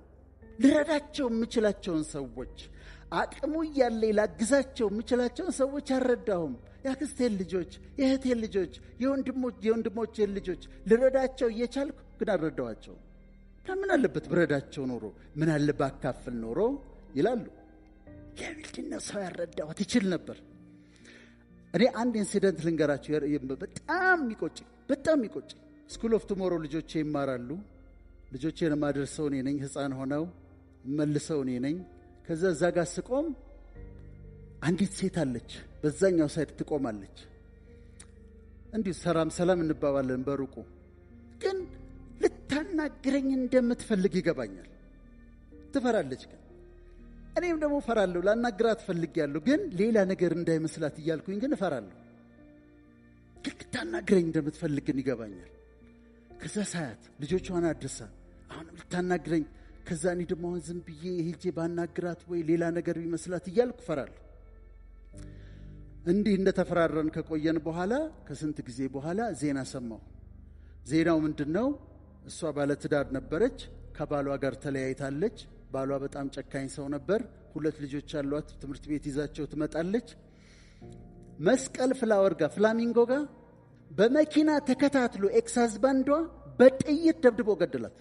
ልረዳቸው የምችላቸውን ሰዎች አቅሙ እያለ ላግዛቸው የምችላቸውን ሰዎች አልረዳሁም። የአክስቴን ልጆች፣ የእህቴን ልጆች፣ የወንድሞቼን ልጆች ልረዳቸው እየቻልኩ ግን አልረዳኋቸው። ምን አለበት ብረዳቸው ኖሮ፣ ምን አለ ባካፍል ኖሮ ይላሉ። ለምንድነው ሰው ያልረዳሁት? ይችል ነበር። እኔ አንድ ኢንሲደንት ልንገራቸው። በጣም የሚቆጭ ስኩል ኦፍ ቱሞሮ ልጆቼ ይማራሉ። ልጆቼን ማደርሰው እኔ ነኝ። ህፃን ሆነው መልሰው እኔ ነኝ። ከዛ እዛ ጋር ስቆም አንዲት ሴት አለች፣ በዛኛው ሳይድ ትቆማለች። እንዲሁ ሰላም እንባባለን በሩቁ። ግን ልታናግረኝ እንደምትፈልግ ይገባኛል። ትፈራለች ግን እኔም ደግሞ እፈራለሁ። ላናግራት ፈልጊያለሁ፣ ግን ሌላ ነገር እንዳይመስላት እያልኩኝ ግን እፈራለሁ። ልታናግረኝ እንደምትፈልግ ግን ይገባኛል። ከዛ ሳያት ልጆቿን አድርሳ አሁንም ልታናግረኝ፣ ከዛ እኔ ደግሞ አሁን ዝም ብዬ ሄጄ ባናግራት ወይ ሌላ ነገር ቢመስላት እያልኩ እፈራለሁ። እንዲህ እንደተፈራረን ከቆየን በኋላ ከስንት ጊዜ በኋላ ዜና ሰማሁ። ዜናው ምንድነው? እሷ ባለትዳር ነበረች፣ ከባሏ ጋር ተለያይታለች። ባሏ በጣም ጨካኝ ሰው ነበር። 2 ልጆች አሏት። ትምህርት ቤት ይዛቸው ትመጣለች። መስቀል ፍላወር ጋር ፍላሚንጎ ጋር በመኪና ተከታትሎ ኤክስ-ሃዝባንዷ በጥይት ደብድቦ ገደላት።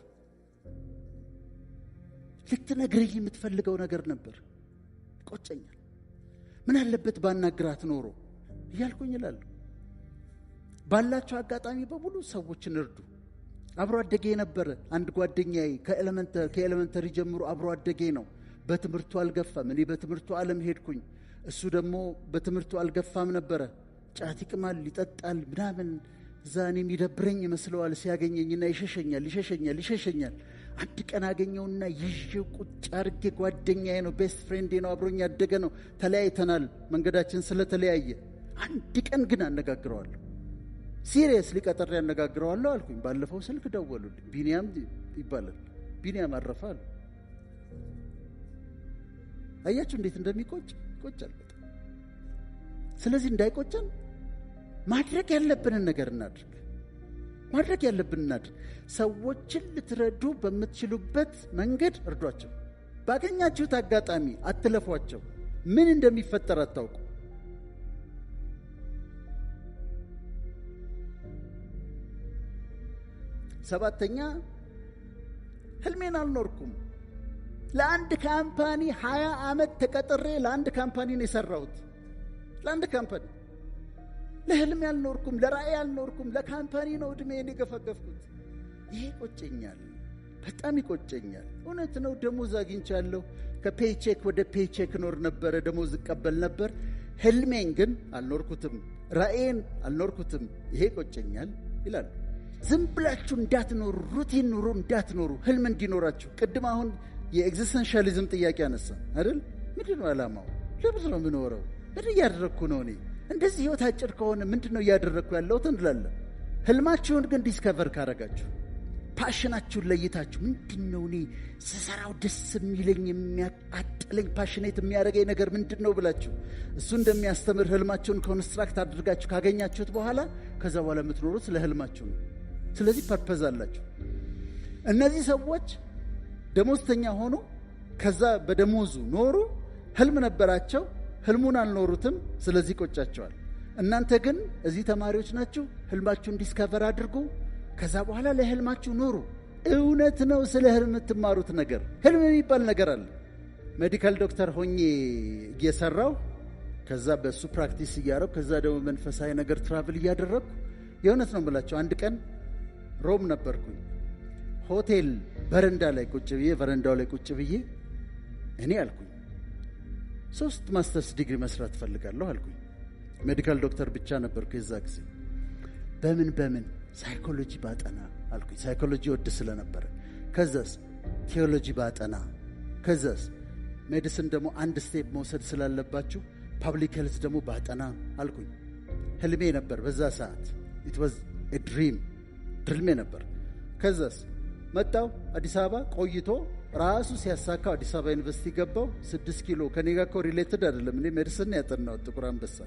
ልትነግረኝ የምትፈልገው ነገር ነበር። ቆጨኛል። ምን አለበት ባናግራት ኖሮ እያልኩኝ እላለሁ። ባላቸው አጋጣሚ በሙሉ ሰዎችን እርዱ። አብሮ አደጌ ነበረ አንድ ጓደኛዬ፣ ከኤሌመንተሪ ጀምሮ አብሮ አደጌ ነው። በትምህርቱ አልገፋም። እኔ በትምህርቱ ዓለም ሄድኩኝ። እሱ ደግሞ በትምህርቱ አልገፋም ነበረ። ጫት ይቅማል፣ ይጠጣል ምናምን። እዛ እኔም ይደብረኝ ይመስለዋል ሲያገኘኝና ይሸሸኛል። አንድ ቀን አገኘውና ይዤው ቁጭ አድርጌ፣ ጓደኛዬ ነው፣ ቤስት ፍሬንዴ ነው፣ አብሮኝ ያደገ ነው። ተለያይተናል መንገዳችን ስለተለያየ። አንድ ቀን ግን አነጋግረዋለሁ። ሲሪየስሊ ቀጠሬ አነጋግረዋለሁ አልኩኝ። ባለፈው ስልክ ደወሉልኝ። ቢኒያም ይባላል። ቢኒያም አረፋል። አያችሁ እንዴት ይቆጫል በጣም። ስለዚህ እንዳይቆጨን ማድረግ ያለብንን ነገር እናድርግ። ሰዎችን ልትረዱ በምትችሉበት መንገድ እርዷቸው። ባገኛችሁት አጋጣሚ አትለፏቸው። ምን እንደሚፈጠር አታውቁ። ሰባተኛ ህልሜን አልኖርኩም። ለአንድ ካምፓኒ 20 ዓመት ተቀጥሬ ለአንድ ካምፓኒ ነው የሰራሁት። ለአንድ ካምፓኒ ለህልሜ አልኖርኩም፣ ለራእይ አልኖርኩም። ለካምፓኒ ነው እድሜን የገፈገፍኩት። ይሄ ይቆጨኛል፣ በጣም ይቆጨኛል። እውነት ነው፣ ደሞዝ አግኝቻለሁ። ከፔይቼክ ወደ ፔይቼክ ኖር ነበረ፣ ደሞዝ እቀበል ነበር። ህልሜን ግን አልኖርኩትም፣ ራእይን አልኖርኩትም። ይሄ ይቆጨኛል ይላሉ። ዝም ብላችሁ እንዳትኖሩ፣ ሩቲን ኑሮ እንዳትኖሩ፣ ህልም እንዲኖራችሁ። ቅድም አሁን የኤግዚስተንሻሊዝም ጥያቄ አነሳ አይደል? ምንድን ነው ዓላማው? ለብዙ ነው የምኖረው? ምን እያደረግኩ ነው እኔ? እንደዚህ ህይወት አጭር ከሆነ ምንድነው እያደረግኩ ያለሁት እንላለን። ህልማችሁን ግን ዲስከቨር ካረጋችሁ፣ ፓሽናችሁን ለይታችሁ ምንድነው እኔ ስሰራው ደስ የሚለኝ የሚያቃጥለኝ ፓሽኔት የሚያደርገኝ ነገር ምንድነው ብላችሁ እሱ እንደሚያስተምር ህልማችሁን ኮንስትራክት አድርጋችሁ ካገኛችሁት በኋላ ከዛ በኋላ የምትኖሩት ለህልማችሁ ነው። ስለዚህ ፐርፐዝ አላችሁ። እነዚህ ሰዎች ደሞዝተኛ ሆኑ፣ ከዛ በደሞዙ ኖሩ። ህልም ነበራቸው፣ ህልሙን አልኖሩትም። ስለዚህ ቆጫቸዋል። እናንተ ግን እዚህ ተማሪዎች ናችሁ። ህልማችሁን ዲስከቨር አድርጉ፣ ከዛ በኋላ ለህልማችሁ ኑሩ። እውነት ነው ስለ ህልም የምትማሩት ነገር። ህልም የሚባል ነገር አለ። ሜዲካል ዶክተር ሆኜ እየሰራው ከዛ በሱ ፕራክቲስ እያረኩ ከዛ ደግሞ መንፈሳዊ ነገር ትራቭል እያደረኩ የእውነት ነው የምላቸው። አንድ ቀን ሮም ነበርኩኝ። ሆቴል በረንዳ ላይ ቁጭ ብዬ በረንዳው ላይ ቁጭ ብዬ እኔ አልኩኝ 3 ማስተርስ ዲግሪ መስራት ፈልጋለሁ አልኩኝ። ሜዲካል ዶክተር ብቻ ነበርኩ የዛ ጊዜ። በምን ሳይኮሎጂ ባጠና አልኩኝ። ሳይኮሎጂ ወድ ስለነበረ። ከዛስ ቴዎሎጂ ባጠና። ከዛስ ሜዲሲን ደግሞ አንድ ስቴፕ መውሰድ ስላለባችሁ ፐብሊክ ሄልዝ ደግሞ ባጠና አልኩኝ። ህልሜ ነበር በዛ ሰዓት። ኢት ዋዝ ኤ ድሪም ድልሜ ነበር። ከዛስ መጣው አዲስ አበባ ቆይቶ ራሱ ሲያሳካው አዲስ አበባ ዩኒቨርሲቲ ገባው። 6 ኪሎ ከኔ ጋር ኮሪሌትድ አይደለም። እኔ ሜዲሲን ያጠናው ጥቁር አንበሳ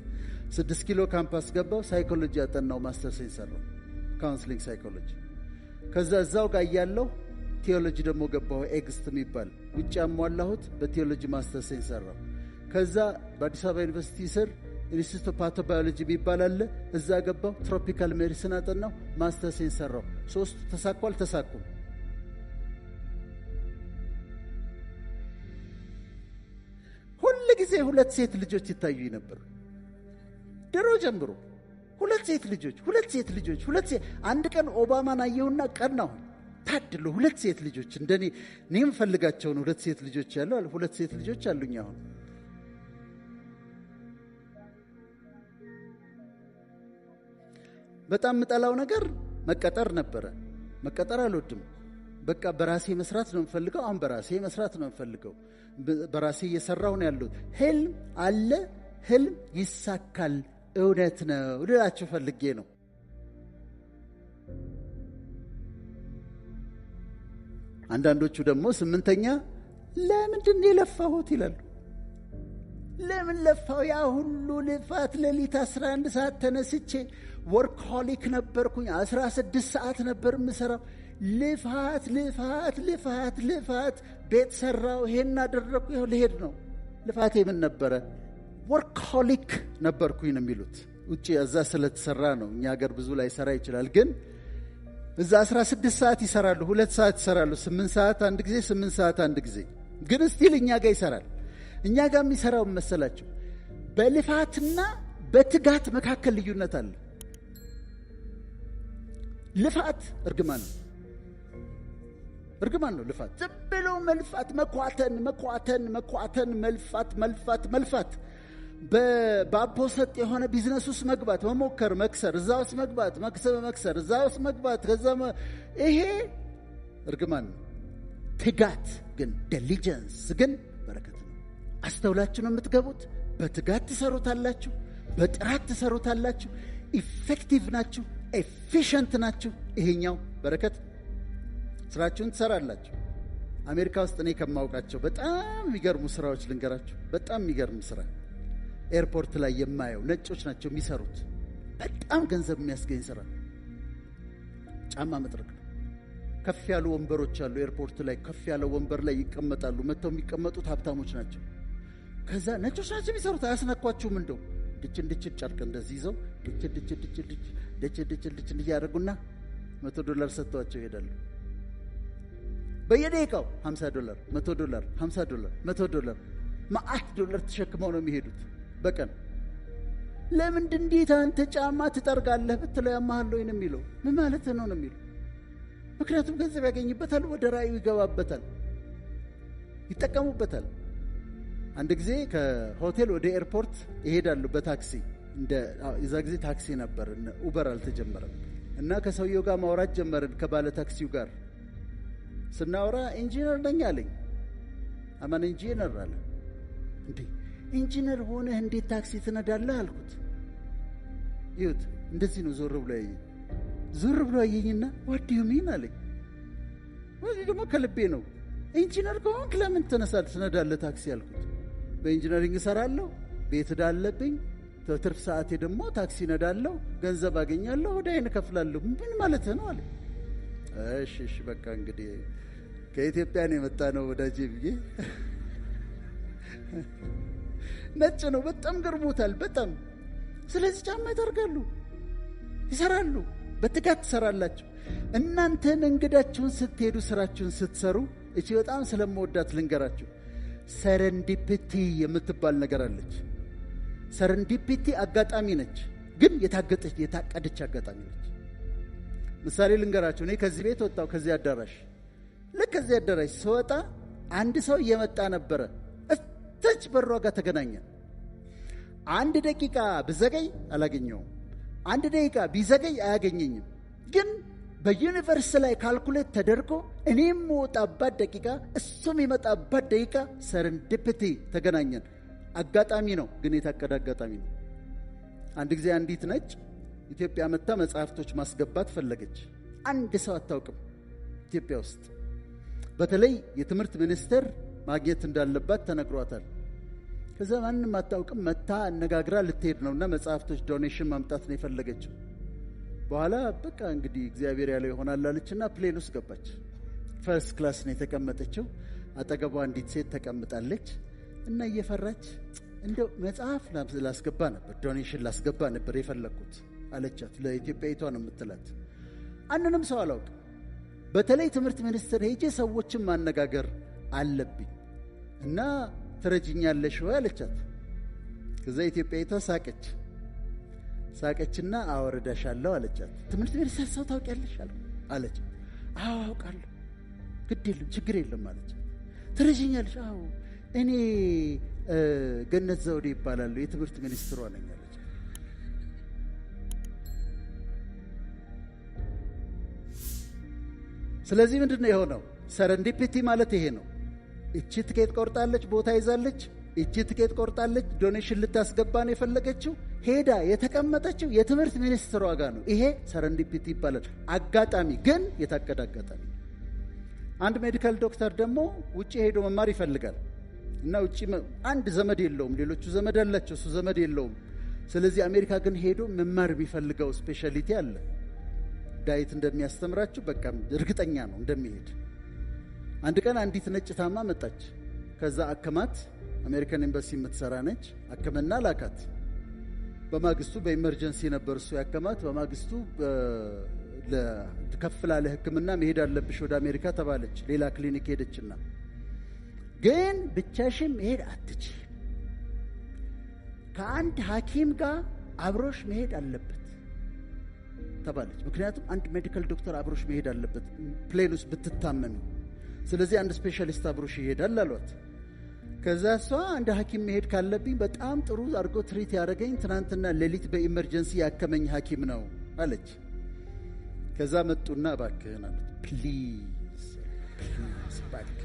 6 ኪሎ ካምፓስ ገባው። ሳይኮሎጂ ያጠናው ማስተርስ ሰራው፣ ካውንስሊንግ ሳይኮሎጂ። ከዛ እዛው ጋር ያለው ቴዎሎጂ ደግሞ ገባው። ኤግስት የሚባል ውጭ ያሟላሁት በቴዎሎጂ ማስተርስ ሰራው። ከዛ በአዲስ አበባ ዩኒቨርሲቲ ስር ኢንስቲትዩት ኦፍ ፓቶባዮሎጂ የሚባል አለ። እዛ ገባው። ትሮፒካል ሜዲሲን አጠናው፣ ማስተርስ ሰራው። 3 ተሳኳል ተሳኩም። ሁሉ ጊዜ 2 ሴት ልጆች ይታዩኝ ነበር ድሮ ጀምሮ። 2 ሴት ልጆች። አንድ ቀን ኦባማን አየሁና ቀናሁ። ታድሎ 2 ሴት ልጆች እንደኔ እኔም ፈልጋቸው ነው። 2 ሴት ልጆች ያለው 2 ሴት ልጆች አሉኝ አሁን። በጣም የምጠላው ነገር መቀጠር ነበረ። መቀጠር አልወድም። በቃ በራሴ መስራት ነው የምፈልገው። አሁን በራሴ መስራት ነው የምፈልገው። በራሴ እየሰራሁ ነው ያለሁት። ህልም አለ፣ ህልም ይሳካል። እውነት ነው ልላችሁ ፈልጌ ነው። አንዳንዶቹ ደግሞ 8ኛ ለምንድን ነው የለፋሁት ይላሉ። ለምን ለፋው? ያ ሁሉ ልፋት፣ ሌሊት 11 ሰዓት ተነስቼ ወርክሆሊክ ነበርኩኝ። 16 ሰዓት ነበር የምሰራው። ልፋት ቤት ሰራው፣ ይሄን አደረኩ፣ ይሄው ልሄድ ነው። ልፋቴ ምን ነበረ? ወርክሆሊክ ነበርኩኝ ነው የሚሉት። ውጪ እዛ ስለተሰራ ነው። እኛ ሀገር ብዙ ላይ ሰራ ይችላል፣ ግን እዛ 16 ሰዓት ይሰራሉ፣ 2 ሰዓት ይሰራሉ፣ 8 ሰዓት አንድ ጊዜ፣ 8 ሰዓት አንድ ጊዜ። ግን ስቲል እኛ ጋር ይሰራል። እኛ ጋር የሚሰራው መሰላችሁ? በልፋትና በትጋት መካከል ልዩነት አለ። ልፋት እርግማን ነው። ልፋት ዝም ብሎ መልፋት፣ መኳተን፣ መልፋት። በአፖሰጥ የሆነ ቢዝነስ ውስጥ መግባት፣ መሞከር፣ መክሰር፣ እዛ ውስጥ መግባት፣ መክሰር፣ እዛ ውስጥ መግባት፣ ከዛ ይሄ እርግማን ነው። ትጋት ግን ዲሊጀንስ ግን በረከት ነው። አስተውላችሁ ነው የምትገቡት። በትጋት ትሰሩታላችሁ፣ በጥራት ትሰሩታላችሁ። ኢፌክቲቭ ናችሁ፣ ኤፊሽንት ናችሁ። ይሄኛው በረከት። ስራችሁን ትሰራላችሁ። አሜሪካ ውስጥ እኔ ከማውቃቸው በጣም የሚገርሙ ስራዎች ልንገራችሁ። በጣም የሚገርም ስራ ኤርፖርት ላይ የማየው ነጮች ናቸው የሚሰሩት። በጣም ገንዘብ የሚያስገኝ ስራ ጫማ መጥረግ ነው። ከፍ ያሉ ወንበሮች አሉ ኤርፖርት ላይ። ከፍ ያለ ወንበር ላይ ይቀመጣሉ። መጥተው የሚቀመጡት ሀብታሞች ናቸው። ከዛ ነጮች ናቸው የሚሰሩት። አያስነኳችሁም? እንደው ድች ጨርቅ እንደዚህ ይዘው ድች እያደረጉና $100 ሰጥተዋቸው ይሄዳሉ። በየደቂቃው $50፣ $100፣ $50፣ $100 ማአት ዶላር ተሸክመው ነው የሚሄዱት በቀን። ለምንድን እንዴት አንተ ጫማ ትጠርጋለህ ብትለው ያማሃል ወይ ነው የሚለው። ምን ማለት ነው ነው የሚለው። ምክንያቱም ገንዘብ ያገኝበታል፣ ወደ ራእዩ ይገባበታል፣ ይጠቀሙበታል። አንድ ጊዜ ከሆቴል ወደ ኤርፖርት ይሄዳሉ በታክሲ። የዛ ጊዜ ታክሲ ነበር፣ ኡበር አልተጀመረም። እና ከሰውየው ጋር ማውራት ጀመርን። ከባለ ታክሲው ጋር ስናወራ ኢንጂነር ነኝ አለኝ። አማን ኢንጂነር አለ። እንዴ ኢንጂነር ሆነህ እንዴት ታክሲ ትነዳለህ አልኩት። ይሁት እንደዚህ ነው። ዞር ብሎ አየኝና what do you mean አለኝ። ወዲህ ደግሞ ከልቤ ነው። ኢንጂነር ከሆንክ ለምን ትነዳለህ ታክሲ አልኩት። በኢንጂነሪንግ እሰራለሁ፣ ቤት እዳለብኝ፣ ትርፍ ሰዓቴ ደግሞ ታክሲ ነዳለሁ፣ ገንዘብ አገኛለሁ፣ ወዳይን እከፍላለሁ። ምን ማለት ነው አለ። እሺ በቃ እንግዲህ ከኢትዮጵያ ነው የመጣ ነው ወዳጄ ብዬ ነጭ ነው፣ በጣም ገርሞታል በጣም። ስለዚህ ጫማ ይጠርጋሉ፣ ይሰራሉ፣ በትጋት ትሰራላችሁ። እናንተን እንግዳችሁን ስትሄዱ ስራችሁን ስትሰሩ እቺ በጣም ስለምወዳት ልንገራችሁ። ሰረንዲፒቲ የምትባል ነገር አለች። ሰረንዲፒቲ አጋጣሚ ነች፣ ግን የታቀደች አጋጣሚ ነች። ምሳሌ ልንገራችሁ። እኔ ከዚህ ቤት ወጣው፣ ከዚህ አዳራሽ ልክ ከዚህ አዳራሽ ስወጣ አንድ ሰው እየመጣ ነበረ። እተች በሯ ጋር ተገናኘን። 1 ደቂቃ ብዘገይ አላገኘውም፣ 1 ደቂቃ ቢዘገይ አያገኘኝም። ግን በዩኒቨርስ ላይ ካልኩሌት ተደርጎ እኔም ወጣባት ደቂቃ እሱም የመጣባት ደቂቃ ሰረንዲፒቲ ተገናኘን። አጋጣሚ ነው፣ ግን የታቀደ አጋጣሚ ነው። አንድ ጊዜ አንዲት ነጭ ኢትዮጵያ መጣ መጽሐፍቶች ማስገባት ፈለገች። አንድ ሰው አታውቅም ኢትዮጵያ ውስጥ። በተለይ የትምህርት ሚኒስቴር ማግኘት እንዳለባት ተነግሯታል። ከዛ ማንም አታውቅም። መጣ አነጋግራ ልትሄድ ነውና መጽሐፍቶች ዶኔሽን ማምጣት ነው የፈለገችው። በኋላ በቃ እንግዲህ እግዚአብሔር ያለው ይሆናል አለችና ፕሌን ውስጥ ገባች። ፈርስት ክላስ ነው የተቀመጠችው። አጠገቧ አንዲት ሴት ተቀምጣለች እና እየፈራች እንደው መጽሐፍ ላስገባ ነበር፣ ዶኔሽን ላስገባ ነበር የፈለኩት አለቻት። ለኢትዮጵያዊቷ ነው የምትላት። አንንም ሰው አላውቅም። በተለይ ትምህርት ሚኒስቴር ሄጄ ሰዎችን ማነጋገር አለብኝ እና ትረጅኛለሽ ወይ አለቻት። ከዛ ኢትዮጵያዊቷ ሳቀችና አወረዳሻለሁ አለቻት። ትምህርት ሚኒስቴር ሰው ታውቂያለሽ አለች። አዎ አውቃለሁ፣ ግድ የለም ችግር የለም አለቻት። ትረጅኛለሽ? አዎ እኔ ገነት ዘውዴ ይባላሉ፣ የትምህርት ሚኒስትሯ ነኝ አለች። ስለዚህ ምንድነው የሆነው? ሰረንዲፒቲ ማለት ይሄ ነው። እቺ ትኬት ቆርጣለች፣ ቦታ ይዛለች። እቺ ትኬት ቆርጣለች፣ ዶኔሽን ልታስገባ ነው የፈለገችው። ሄዳ የተቀመጠችው የትምህርት ሚኒስትሯ ጋር ነው። ይሄ ሰረንዲፒቲ ይባላል። አጋጣሚ ግን የታቀደ አጋጣሚ። አንድ ሜዲካል ዶክተር ደግሞ ውጪ ሄዶ መማር ይፈልጋል እና ውጪ አንድ ዘመድ የለውም፣ ሌሎቹ ዘመድ አላቸው፣ እሱ ዘመድ የለውም። ስለዚህ አሜሪካ ግን ሄዶ መማር የሚፈልገው ስፔሻሊቲ አለ። ዳይት እንደሚያስተምራችሁ በቃ እርግጠኛ ነው እንደሚሄድ። አንድ ቀን አንዲት ነጭ ታማ መጣች። ከዛ አከማት። አሜሪካን ኤምባሲ የምትሰራ ነች። አከመና ላካት። በማግስቱ በኢመርጀንሲ ነበር እሱ ያከማት። በማግስቱ ከፍ ላለ ሕክምና መሄድ አለብሽ ወደ አሜሪካ ተባለች። ሌላ ክሊኒክ ሄደችና ግን ብቻሽን መሄድ አትችይም፣ ከአንድ ሐኪም ጋር አብሮሽ መሄድ አለበት ተባለች። ምክንያቱም አንድ ሜዲካል ዶክተር አብሮሽ መሄድ አለበት ፕሌን ውስጥ ብትታመሚ። ስለዚህ አንድ ስፔሻሊስት አብሮሽ ይሄዳል አሏት። ከዛ እሷ አንድ ሐኪም መሄድ ካለብኝ በጣም ጥሩ አድርጎ ትሪት ያደረገኝ ትናንትና ሌሊት በኢመርጀንሲ ያከመኝ ሐኪም ነው አለች። ከዛ መጡና እባክህን አሉት። ፕሊዝ እባክህ።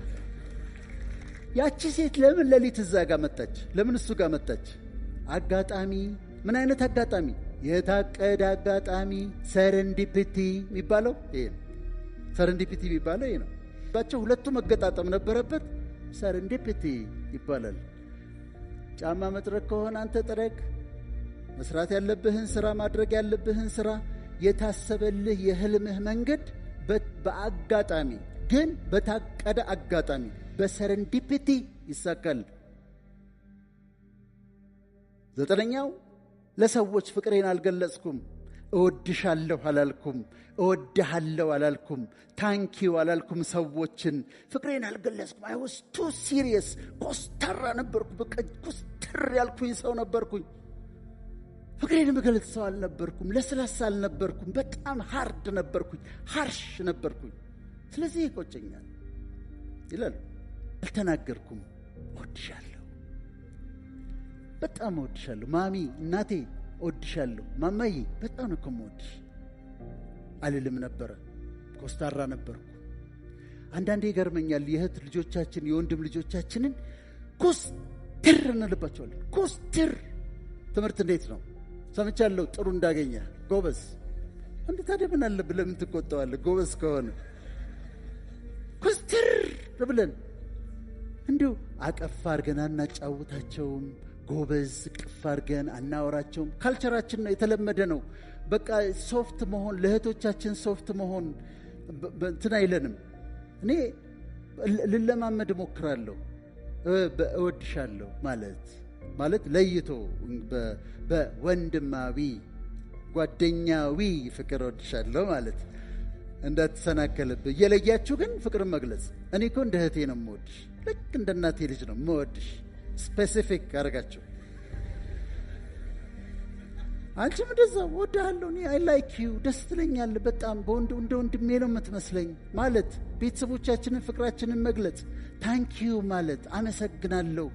ያቺ ሴት ለምን ሌሊት እዛ ጋር መጣች? ለምን እሱ ጋር መጣች? አጋጣሚ። ምን አይነት አጋጣሚ? የታቀደ አጋጣሚ። ሰረንዲፒቲ የሚባለው ይሄ ነው። ሰረንዲፒቲ የሚባለው ይሄ ነው። ባቸው ሁለቱ መገጣጠም ነበረበት። ሰረንዲፒቲ ይባላል። ጫማ መጥረግ ከሆነ አንተ ጥረግ፣ መስራት ያለብህን ስራ ማድረግ ያለብህን ስራ፣ የታሰበልህ የህልምህ መንገድ በአጋጣሚ ግን በታቀደ አጋጣሚ በሰረንዲፒቲ ይሳካል። 9ኛው ለሰዎች ፍቅሬን አልገለጽኩም። እወድሻለሁ አላልኩም፣ እወድሃለሁ አላልኩም፣ ታንኪው አላልኩም። ሰዎችን ፍቅሬን አልገለጽኩም። አይ ዋስ ቱ ሲሪየስ። ኮስተራ ነበርኩ። በቃ ኮስተር ያልኩኝ ሰው ነበርኩኝ። ፍቅሬን የምገልጽ ሰው አልነበርኩም። ለስላሳ አልነበርኩም። በጣም ሃርድ ነበርኩኝ፣ ሃርሽ ነበርኩኝ። ስለዚህ ይቆጨኛል ይላል። አልተናገርኩም። እወድሻለሁ፣ በጣም እወድሻለሁ ማሚ፣ እናቴ እወድሻለሁ፣ ማማዬ በጣም ነው የምወድሽ አልልም ነበረ። ኮስታራ ነበርኩ። አንዳንዴ ይገርመኛል። የእህት ልጆቻችን የወንድም ልጆቻችንን ኮስትር እንልባቸዋለን። ኮስትር። ትምህርት እንዴት ነው? ሰምቻለሁ ጥሩ እንዳገኘ ጎበዝ። እንዴ ታዲያ ምን አለ ብለህ ምን ትቆጣዋለህ? ጎበዝ ከሆነ ኮስተር ብለን እንዲሁ አቀፍ አድርገን አናጫውታቸውም። ጎበዝ ቅፍ አድርገን አናወራቸውም። ካልቸራችን ነው፣ የተለመደ ነው። በቃ ሶፍት መሆን፣ ለእህቶቻችን ሶፍት መሆን እንትን አይለንም። እኔ ልለማመድ እሞክራለሁ። እወድሻለሁ ማለት ለይቶ በወንድማዊ ጓደኛዊ ፍቅር እወድሻለሁ ማለት እንዳትሰናከልብህ። እየለያችሁ ግን ፍቅርን መግለጽ። እኔ እኮ እንደ እህቴ ነው የምወድሽ፣ ልክ እንደ እናቴ ልጅ ነው የምወድሽ። ስፔሲፊክ አደረጋችሁ። አንቺም እንደዛ እወድሃለሁ፣ እኔ አይ ላይክ ዩ፣ ደስ ትለኛለህ በጣም እንደ ወንድሜ ነው የምትመስለኝ ማለት። ቤተሰቦቻችንን ፍቅራችንን መግለጽ። ታንኪዩ ማለት አመሰግናለሁ፣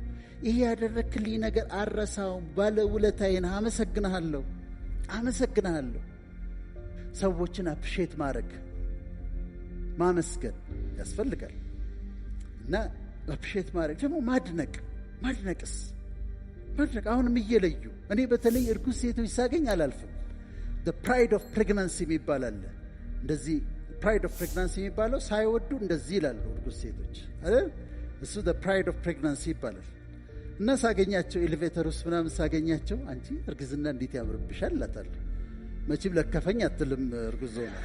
ይሄ ያደረክልኝ ነገር አረሳውም፣ ባለውለታዬን አመሰግናለሁ። ሰዎችን አፕሪሼት ማድረግ ማመስገን ያስፈልጋል። እና አፕሪሼት ማድረግ ደግሞ ማድነቅስ አሁንም እየለዩ እኔ በተለይ እርጉዝ ሴቶች ሳገኝ አላልፍም። ፕራይድ ኦፍ ፕሬግናንሲ የሚባል አለ። እንደዚህ ፕራይድ ኦፍ ፕሬግናንሲ የሚባለው ሳይወዱ እንደዚህ ይላሉ እርጉዝ ሴቶች አይደል? እሱ ፕራይድ ኦፍ ፕሬግናንሲ ይባላል። እና ሳገኛቸው ኤሌቬተር ውስጥ ምናምን ሳገኛቸው አንቺ እርግዝና እንዴት ያምርብሻል እላታለሁ። መቼም ለከፈኝ አትልም እርጉዞ ነው።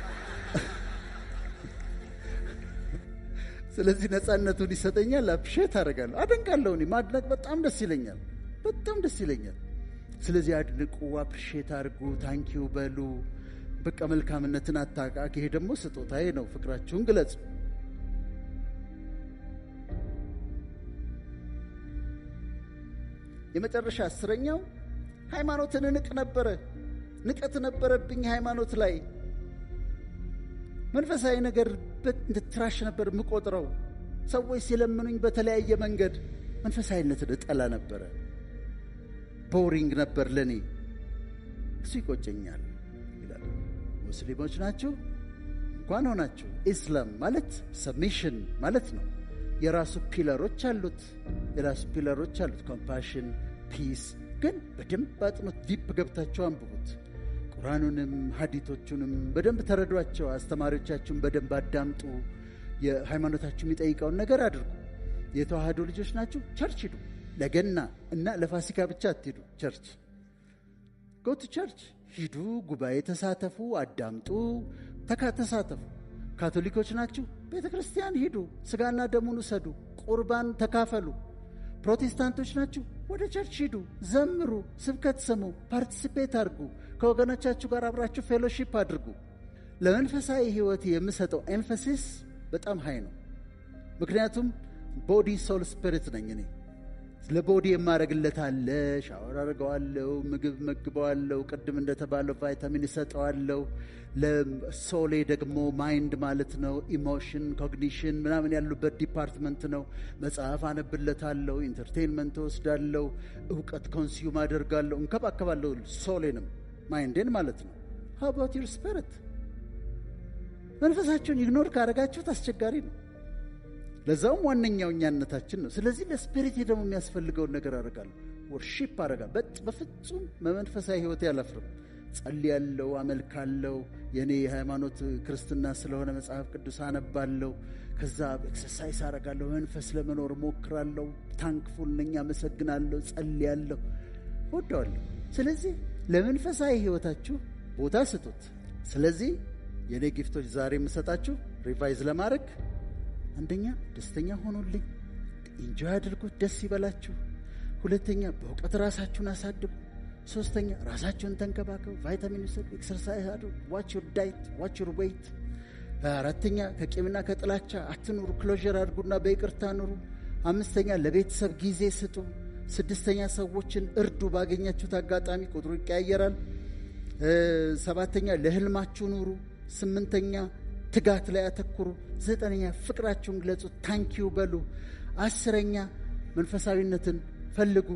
ስለዚህ ነፃነቱን ይሰጠኛል፣ አፕሪሼት አደርጋለሁ፣ አደንቃለሁ። እኔ ማድነቅ በጣም ደስ ይለኛል። ስለዚህ አድንቁ፣ አፕሪሼት አድርጉ፣ ታንኪዩ በሉ። በቃ መልካምነትን አታቃቂ። ይሄ ደግሞ ስጦታዬ ነው። ፍቅራችሁን ግለጹ። የመጨረሻ 10ኛው ሃይማኖትን ንቀት ነበረብኝ። ሃይማኖት ላይ መንፈሳዊ ነገር እንደ ትራሽ ነበር የምቆጥረው። ሰዎች ሲለምኑኝ በተለያየ መንገድ መንፈሳዊነትን እጠላ ነበረ። ቦሪንግ ነበር ለኔ። እሱ ይቆጨኛል ይላል። ሙስሊሞች ናችሁ እንኳን ሆናችሁ። ኢስላም ማለት ሰብሚሽን ማለት ነው። የራሱ ፒለሮች አሉት። ኮምፓሽን፣ ፒስ። ግን በደንብ አጥኑት፣ ዲፕ ገብታችሁ አንብቡት። ቁርአኑንም ሀዲቶቹንም በደንብ ተረዷቸው። አስተማሪዎቻችሁን በደንብ አዳምጡ። የሃይማኖታችሁ የሚጠይቀውን ነገር አድርጉ። የተዋህዶ ልጆች ናችሁ፣ ቸርች ሂዱ። ለገና እና ለፋሲካ ብቻ አትሂዱ። ቸርች ጎቱ ቸርች ሂዱ፣ ጉባኤ ተሳተፉ፣ አዳምጡ፣ ተሳተፉ። ካቶሊኮች ናችሁ፣ ቤተ ክርስቲያን ሂዱ፣ ስጋና ደሙን ውሰዱ፣ ቁርባን ተካፈሉ። ፕሮቴስታንቶች ናችሁ፣ ወደ ቸርች ሂዱ፣ ዘምሩ፣ ስብከት ስሙ፣ ፓርቲሲፔት አድርጉ፣ ከወገኖቻችሁ ጋር አብራችሁ ፌሎሺፕ አድርጉ። ለመንፈሳዊ ሕይወት የምሰጠው ኤንፈሲስ በጣም ሃይ ነው። ምክንያቱም ቦዲ ሶል ስፒሪት ነኝ እኔ። ለቦዲ የማረግለት አለ፣ ሻወር አረገዋለሁ፣ ምግብ መግበዋለሁ፣ ቅድም እንደተባለው ቫይታሚን እሰጠዋለሁ። ለሶሌ ደግሞ ማይንድ ማለት ነው፣ ኢሞሽን፣ ኮግኒሽን ምናምን ያሉበት ዲፓርትመንት ነው። መጽሐፍ አነብለታለሁ፣ ኢንተርቴንመንት ወስዳለሁ፣ እውቀት ኮንሱም አደርጋለሁ፣ እንከባከባለሁ ሶሌንም ማይንድን ማለት ነው። ሃው አባውት ዩር ስፒሪት? መንፈሳችሁን ኢግኖር ካረጋችሁት አስቸጋሪ ነው። ለዛውም ዋነኛው እኛነታችን ነው። ስለዚህ ለስፒሪት ደግሞ የሚያስፈልገውን ነገር አደርጋለሁ፣ ወርሺፕ አደርጋለሁ። በፍጹም በመንፈሳዊ ሕይወት ያላፍርም። ጸልያለሁ፣ አመልካለሁ። የኔ የሃይማኖት ክርስትና ስለሆነ መጽሐፍ ቅዱስ አነባለሁ። ከዛ ኤክሰርሳይዝ አደርጋለሁ፣ መንፈስ ለመኖር ሞክራለሁ። ታንክፉል ነኝ፣ አመሰግናለሁ፣ ጸልያለሁ፣ ወደዋለሁ። ስለዚህ ለመንፈሳዊ ሕይወታችሁ ቦታ ስጡት። ስለዚህ የኔ ጊፍቶች ዛሬ የምሰጣችሁ ሪቫይዝ ለማድረግ አንደኛ ደስተኛ ሆኖልኝ፣ ኢንጆይ አድርጉት፣ ደስ ይበላችሁ። ሁለተኛ በእውቀት ራሳችሁን አሳድጉ። ሶስተኛ ራሳችሁን ተንከባከቡ፣ ቫይታሚን ውሰዱ፣ ኤክሰርሳይዝ አድርጉ፣ ዋች ዩር ዳይት፣ ዋች ዩር ዌይት። አራተኛ ከቂምና ከጥላቻ አትኑሩ፣ ክሎዥር አድርጉና በይቅርታ ኑሩ። አምስተኛ ለቤተሰብ ጊዜ ስጡ። ስድስተኛ ሰዎችን እርዱ፣ ባገኛችሁት አጋጣሚ፣ ቁጥሩ ይቀያየራል። ሰባተኛ ለህልማችሁ ኑሩ። ስምንተኛ ትጋት ላይ አተኩሩ። ዘጠነኛ ፍቅራችሁን ግለጹ፣ ታንኪዩ በሉ። አስረኛ መንፈሳዊነትን ፈልጉ።